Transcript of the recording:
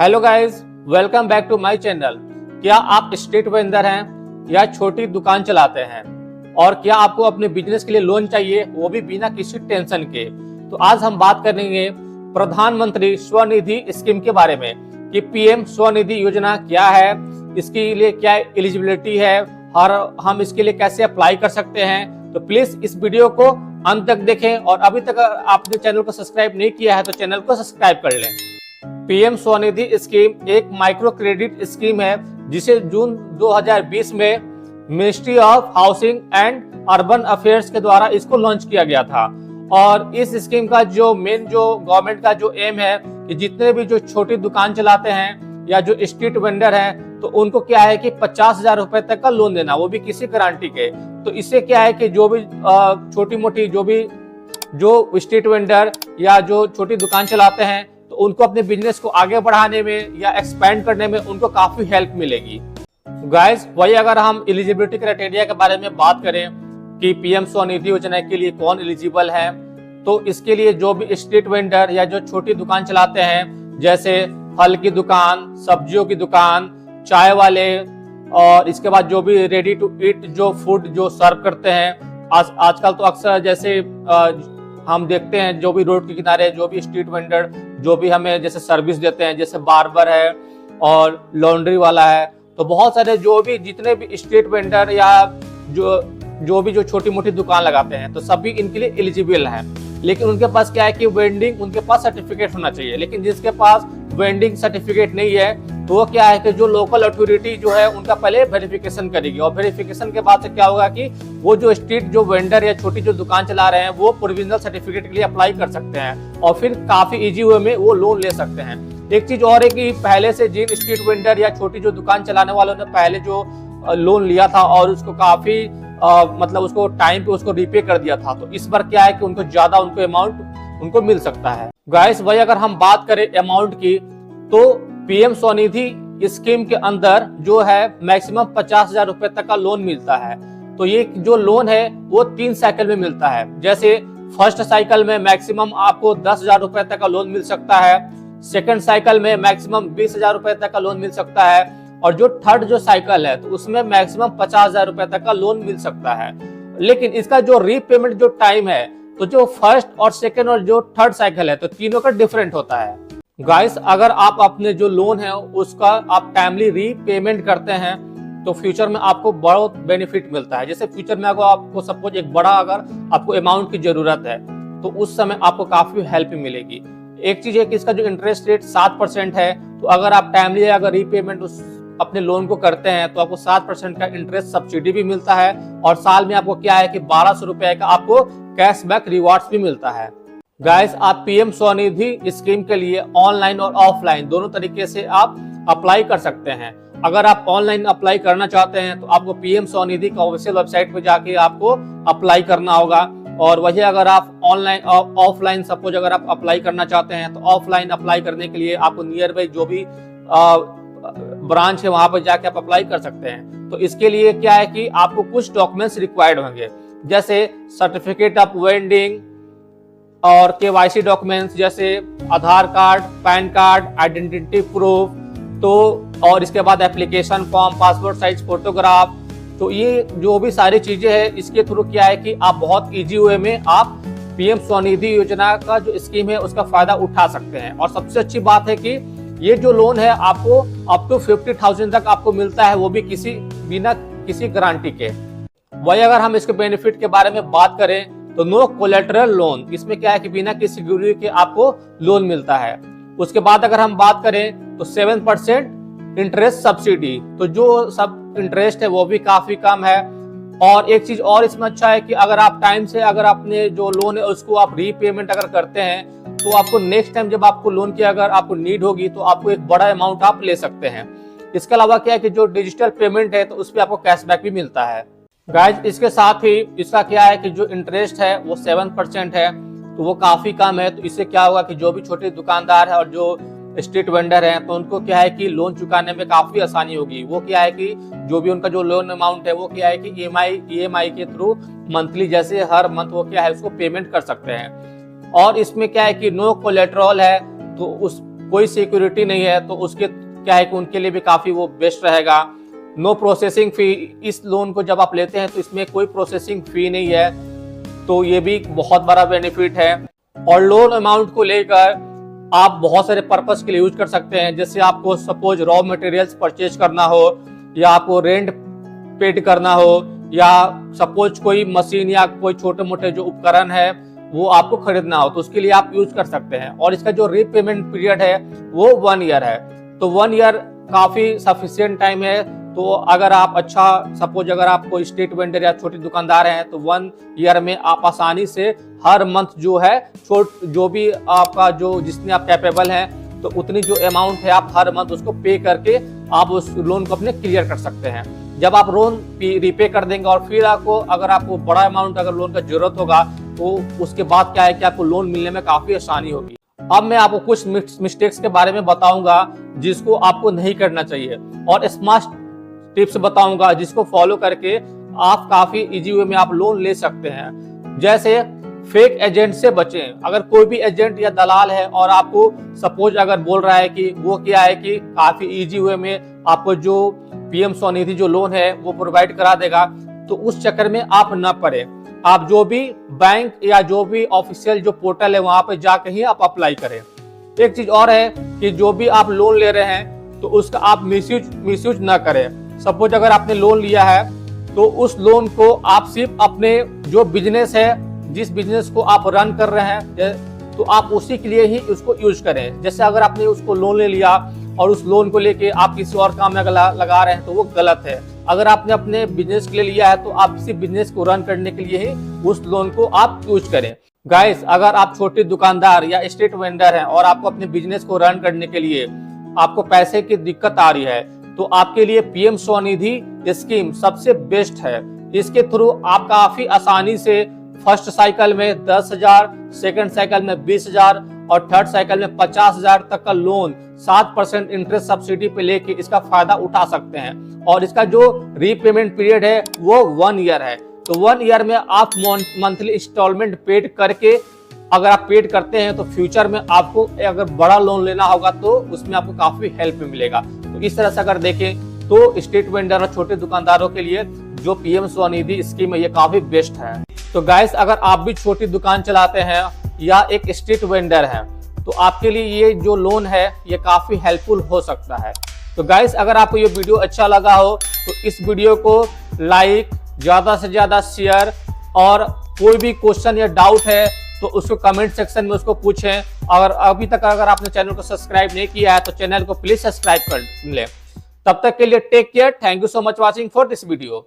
Hello guys, welcome back to my channel. क्या आप street vendor हैं या छोटी दुकान चलाते हैं और क्या आपको अपने बिजनेस के लिए लोन चाहिए, वो भी बिना किसी टेंशन के? तो आज हम बात करेंगे प्रधानमंत्री स्वनिधि स्कीम के बारे में कि पीएम स्वनिधि योजना क्या है, इसके लिए क्या एलिजिबिलिटी है और हम इसके लिए कैसे अप्लाई कर सकते हैं। तो प्लीज इस वीडियो को अंत तक देखें और अभी तक आपने चैनल को सब्सक्राइब नहीं किया है तो चैनल को सब्सक्राइब कर लें। पीएम स्वनिधि स्कीम एक माइक्रो क्रेडिट स्कीम है जिसे जून 2020 में ministry of housing and urban affairs के द्वारा इसको लॉन्च किया गया था। और इस स्कीम का जो मेन जो गवर्नमेंट का जो एम है कि जितने भी जो छोटी दुकान चलाते हैं या जो स्ट्रीट वेंडर हैं तो उनको क्या है कि 50,000 रुपए तक का लोन देना, वो भी किसी गारंटी के। तो इससे क्या है कि जो भी छोटी मोटी जो स्ट्रीट वेंडर या जो छोटी दुकान चलाते हैं तो उनको अपने बिजनेस को आगे बढ़ाने में या एक्सपेंड करने में उनको काफी हेल्प मिलेगी। गाइस, वही अगर हम एलिजिबिलिटी क्राइटेरिया के बारे में बात करें कि पीएम स्वनिधि योजना के लिए कौन एलिजिबल है, तो इसके लिए जो भी स्ट्रीट वेंडर या जो छोटी दुकान चलाते हैं जैसे फल की दुकान, सब्जियों की दुकान, चाय वाले और इसके बाद जो भी रेडी टू ईट जो फूड जो सर्व करते हैं। आजकल तो अक्सर जैसे हम देखते हैं जो भी रोड के किनारे जो भी स्ट्रीट वेंडर जो भी हमें जैसे सर्विस देते हैं, जैसे बार्बर है और लॉन्ड्री वाला है, तो बहुत सारे जो भी जितने भी स्ट्रीट वेंडर या जो भी छोटी मोटी दुकान लगाते हैं तो सभी इनके लिए एलिजिबल हैं। लेकिन उनके पास क्या है कि वेंडिंग उनके पास सर्टिफिकेट होना चाहिए। लेकिन जिसके पास वेंडिंग सर्टिफिकेट नहीं है तो वो क्या है कि जो लोकल अथॉरिटी जो है उनका पहले वेरिफिकेशन करेगी और वेरिफिकेशन के बाद से क्या होगा कि वो जो स्ट्रीट जो वेंडर या छोटी जो दुकान चला रहे हैं वो प्रोविजनल सर्टिफिकेट के लिए अप्लाई कर सकते हैं और फिर काफी इजी वे में वो लोन ले सकते हैं। एक चीज और है कि पहले से जिन स्ट्रीट वेंडर या छोटी जो दुकान चलाने वालों ने पहले जो लोन लिया था और उसको काफी मतलब उसको टाइम पे उसको रीपे कर दिया था, तो इस बार क्या है कि उनको ज्यादा अमाउंट उनको मिल सकता है। गाइस, वही अगर हम बात करें अमाउंट की तो पीएम स्वनिधि स्कीम के अंदर जो है मैक्सिमम 50,000 रुपए तक का लोन मिलता है। तो ये जो लोन है वो 3 साइकिल में मिलता है। जैसे फर्स्ट साइकिल में मैक्सिमम आपको 10,000 रुपए तक का लोन मिल सकता है, सेकंड साइकिल में मैक्सिमम 20,000 रुपए तक का लोन मिल सकता है और जो थर्ड जो साइकिल है तो उसमें मैक्सिमम 50,000 रुपए तक का लोन मिल सकता है। लेकिन इसका जो रीपेमेंट जो टाइम है तो जो फर्स्ट और सेकंड और जो थर्ड साइकिल है तो तीनों का डिफरेंट होता है। गाइस, अगर आप अपने जो लोन है उसका आप टाइमली रीपेमेंट करते हैं तो फ्यूचर में आपको बहुत बेनिफिट मिलता है। जैसे फ्यूचर में अगर आपको सपोज एक बड़ा अगर आपको अमाउंट की जरूरत है तो उस समय आपको काफी हेल्प मिलेगी। एक चीज है कि इसका जो इंटरेस्ट रेट 7% है, तो अगर आप टाइमली अगर रीपेमेंट उस अपने लोन को करते हैं तो आपको 7% का इंटरेस्ट सब्सिडी भी मिलता है और साल में आपको क्या है कि 1200 रुपए का आपको कैशबैक रिवार्ड्स भी मिलता है। गाइस, आप पीएम स्वनिधि स्कीम के लिए ऑनलाइन और ऑफलाइन दोनों तरीके से आप अप्लाई कर सकते हैं। अगर आप ऑनलाइन अप्लाई करना चाहते हैं तो आपको पीएम स्वनिधि का ऑफिशियल वेबसाइट पे जाके आपको अप्लाई करना होगा। और वही अगर आप ऑनलाइन ऑफलाइन सपोज अगर आप अप्लाई करना चाहते हैं तो ऑफलाइन अप्लाई करने के लिए आपको नियर बाई जो भी ब्रांच है वहां पर जाके आप अप्लाई कर सकते हैं। तो इसके लिए क्या है कि आपको कुछ डॉक्यूमेंट्स रिक्वायर्ड होंगे, जैसे सर्टिफिकेट ऑफ वेंडिंग और केवाईसी डॉक्यूमेंट्स जैसे Aadhaar card, PAN card, identity proof, तो और इसके बाद application form, passport size photograph. तो ये जो भी सारी चीजें हैं इसके थ्रू क्या है कि आप बहुत इजी वे में आप पीएम स्वनिधि योजना का जो स्कीम है उसका फायदा उठा सकते हैं। और सबसे अच्छी बात है कि ये जो लोन है आपको अप टू 50,000 तक आपको मिलता है, वो भी बिना किसी गारंटी के। वही अगर हम इसके बेनिफिट के बारे में बात करें तो नो कोलेटरल लोन, इसमें क्या है कि बिना किसी गिरवी के आपको लोन मिलता है। उसके बाद अगर हम बात करें तो 7% इंटरेस्ट सब्सिडी, तो जो सब इंटरेस्ट है वो भी काफी कम है। और एक चीज और इसमें अच्छा है कि अगर आप टाइम से अगर अपने जो लोन है उसको आप रीपेमेंट अगर करते हैं तो आपको नेक्स्ट टाइम जब आपको लोन की अगर आपको नीड होगी तो आपको एक बड़ा अमाउंट आप ले सकते हैं। इसके अलावा क्या है कि जो डिजिटल पेमेंट है तो उस पर आपको कैशबैक भी मिलता है। गाइस, इसके साथ ही इसका क्या है कि जो इंटरेस्ट है वो 7% है, तो वो काफी कम है। तो इससे क्या होगा कि जो भी छोटे दुकानदार है और जो स्ट्रीट वेंडर हैं तो उनको क्या है कि लोन चुकाने में काफी आसानी होगी। वो क्या है कि जो भी उनका जो लोन अमाउंट है वो क्या है कि ईएमआई के थ्रू मंथली जैसे हर मंथ वो क्या है उसको पेमेंट कर सकते हैं। और इसमें क्या है कि नो कोलेटरल है, तो उस कोई सिक्योरिटी नहीं है, तो उसके क्या है कि उनके लिए भी काफी वो बेस्ट रहेगा। नो प्रोसेसिंग फी, इस लोन को जब आप लेते हैं तो इसमें कोई प्रोसेसिंग फी नहीं है, तो ये भी बहुत बड़ा बेनिफिट है। और लोन अमाउंट को लेकर आप बहुत सारे पर्पस के लिए यूज कर सकते हैं, जैसे आपको सपोज रॉ मटेरियल्स परचेज करना हो, या आपको रेंट पेड करना हो, या सपोज कोई मशीन या कोई छोटे मोटे जो उपकरण है वो आपको खरीदना हो, तो उसके लिए आप यूज कर सकते हैं। और इसका जो रीपेमेंट पीरियड है वो 1 ईयर है, तो 1 ईयर काफी सफिशिएंट टाइम है। तो अगर आप सपोज अगर आप कोई स्ट्रीट वेंडर या छोटे दुकानदार हैं तो 1 ईयर में आप आसानी से हर मंथ जो है जो भी आपका जो जिसमें आप कैपेबल हैं, तो उतनी जो अमाउंट है आप हर मंथ उसको पे करके आप उस लोन को अपने क्लियर कर सकते हैं। जब आप लोन रीपे कर देंगे और फिर अगर आपको बड़ा अमाउंट अगर लोन का जरूरत होगा, तो उसके बाद क्या है कि आपको लोन मिलने में काफी आसानी होगी। अब मैं आपको कुछ मिस्टेक्स के बारे में बताऊंगा जिसको आपको नहीं करना चाहिए, और स्मार्ट टिप्स बताऊंगा जिसको फॉलो करके आप काफी इजी वे में आप लोन ले सकते हैं। जैसे फेक एजेंट से बचें। अगर कोई भी एजेंट या दलाल है और आपको सपोज अगर बोल रहा है कि वो क्या है कि काफी इजी वे में आपको जो पीएम स्वनिधि जो लोन है वो प्रोवाइड करा देगा, तो उस चक्कर में आप न पड़े। आप जो भी बैंक या जो भी ऑफिशियल जो पोर्टल है वहां पे जाके ही आप अप्लाई करें। एक चीज और है कि जो भी आप लोन ले रहे हैं तो उसका आप मिसयूज ना करें। सपोज अगर आपने लोन लिया है तो उस लोन को आप सिर्फ अपने जो बिजनेस है, जिस बिजनेस को आप रन कर रहे हैं, तो आप उसी के लिए ही उसको यूज करें। जैसे अगर आपने उसको लोन ले लिया और उस लोन को लेके आप किसी और काम में लगा रहे हैं तो वो गलत है। अगर आपने अपने बिजनेस के लिए लिया है तो आप इसी बिजनेस को रन करने के लिए ही उस लोन को आप यूज करें। गाइस, अगर आप छोटे दुकानदार या स्ट्रीट वेंडर हैं और आपको अपने बिजनेस को रन करने के लिए आपको पैसे की दिक्कत आ रही है, तो आपके लिए पीएम स्वनिधि स्कीम सबसे बेस्ट है। इसके थ्रू आप काफी आसानी से फर्स्ट साइकिल में 10,000, सेकंड साइकिल में 20,000 और थर्ड साइकिल में 50,000 तक का लोन 7% इंटरेस्ट सब्सिडी पे लेके इसका फायदा उठा सकते हैं। और इसका जो रीपेमेंट पीरियड है वो 1 ईयर है। तो 1 ईयर में आप मंथली इंस्टॉलमेंट पेड करके अगर आप पेड करते हैं तो फ्यूचर में आपको अगर बड़ा लोन लेना होगा तो उसमें आपको काफी हेल्प मिलेगा। तो इस तरह से अगर देखें तो स्ट्रीट वेंडर और छोटे दुकानदारों के लिए जो पीएम स्वनिधि स्कीम है ये काफी बेस्ट है। तो गाइस, अगर आप भी छोटी दुकान चलाते हैं या एक स्ट्रीट वेंडर हैं तो आपके लिए ये जो लोन है ये काफी हेल्पफुल हो सकता है। तो गाइस, अगर आपको ये वीडियो अच्छा लगा हो तो इस वीडियो को लाइक, ज्यादा से ज्यादा शेयर, और कोई भी क्वेश्चन या डाउट है तो उसको कमेंट सेक्शन में उसको पूछें। और अभी तक अगर आपने चैनल को सब्सक्राइब नहीं किया है तो चैनल को प्लीज सब्सक्राइब कर लें। तब तक के लिए take care. Thank you so much watching for this video.